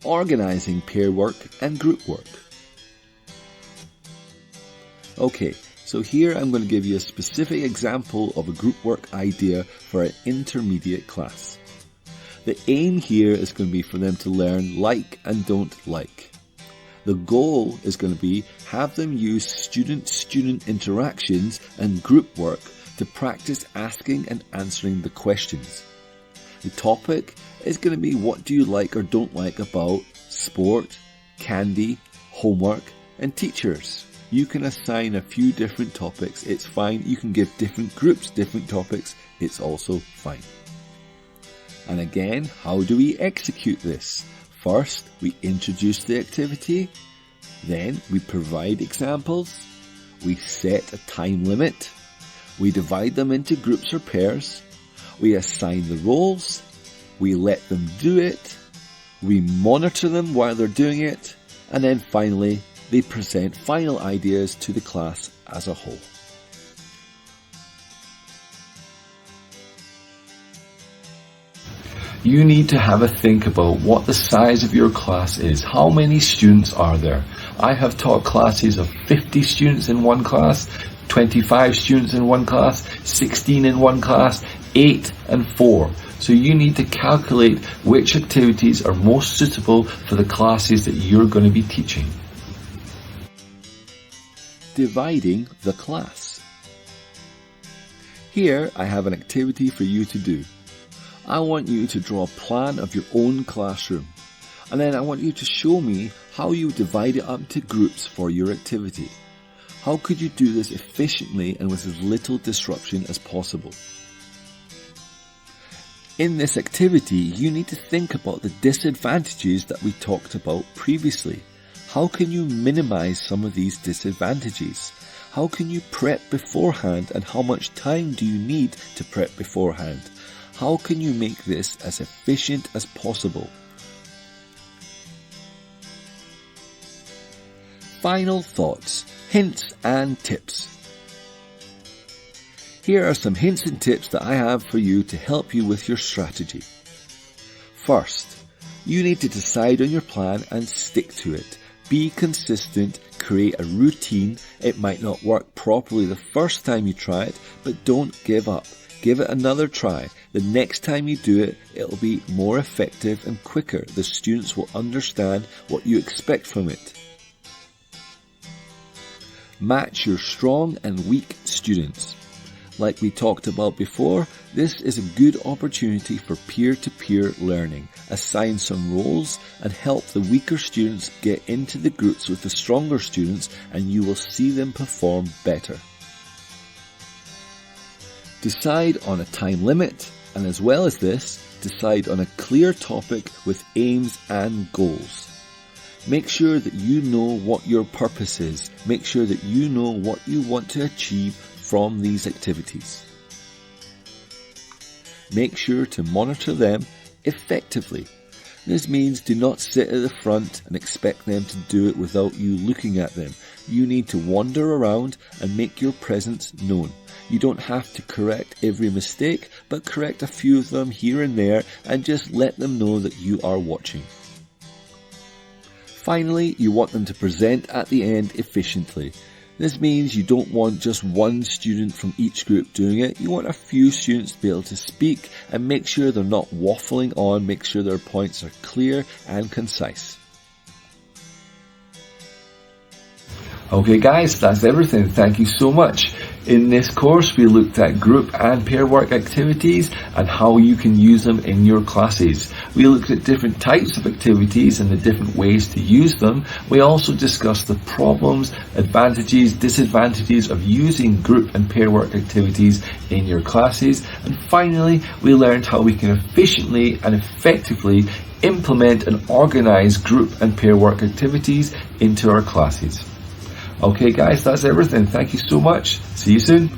Organising pair work and group work. Okay, so here I'm going to give you a specific example of a group work idea for an intermediate class. The aim here is going to be for them to learn like and don't like. The goal is going to be have them use student-student interactions and group work to practice asking and answering the questions. The topic is going to be what do you like or don't like about sport, candy, homework, and teachers. You can assign a few different topics, it's fine. You can give different groups different topics, it's also fine. And again, how do we execute this? First, we introduce the activity, then we provide examples, we set a time limit, we divide them into groups or pairs, we assign the roles, we let them do it, we monitor them while they're doing it, and then finally, they present final ideas to the class as a whole. You need to have a think about what the size of your class is. How many students are there? I have taught classes of 50 students in one class, 25 students in one class, 16 in one class, 8 and 4. So you need to calculate which activities are most suitable for the classes that you're going to be teaching. Dividing the class. Here I have an activity for you to do. I want you to draw a plan of your own classroom, and then I want you to show me how you divide it up into groups for your activity. How could you do this efficiently and with as little disruption as possible? In this activity, you need to think about the disadvantages that we talked about previously. How can you minimize some of these disadvantages? How can you prep beforehand, and how much time do you need to prep beforehand? How can you make this as efficient as possible? Final thoughts, hints and tips. Here are some hints and tips that I have for you to help you with your strategy. First, you need to decide on your plan and stick to it. Be consistent, create a routine. It might not work properly the first time you try it, but don't give up. Give it another try. The next time you do it, it'll be more effective and quicker. The students will understand what you expect from it. Match your strong and weak students. Like we talked about before, this is a good opportunity for peer-to-peer learning. Assign some roles and help the weaker students get into the groups with the stronger students, and you will see them perform better. Decide on a time limit, and as well as this, decide on a clear topic with aims and goals. Make sure that you know what your purpose is. Make sure that you know what you want to achieve from these activities. Make sure to monitor them effectively. This means do not sit at the front and expect them to do it without you looking at them. You need to wander around and make your presence known. You don't have to correct every mistake, but correct a few of them here and there and just let them know that you are watching. Finally, you want them to present at the end efficiently. This means you don't want just one student from each group doing it. You want a few students to be able to speak and make sure they're not waffling on, make sure their points are clear and concise. Okay guys, that's everything. Thank you so much. In this course, we looked at group and pair work activities and how you can use them in your classes. We looked at different types of activities and the different ways to use them. We also discussed the problems, advantages, disadvantages of using group and pair work activities in your classes. And finally, we learned how we can efficiently and effectively implement and organize group and pair work activities into our classes. Okay guys, that's everything. Thank you so much. See you soon.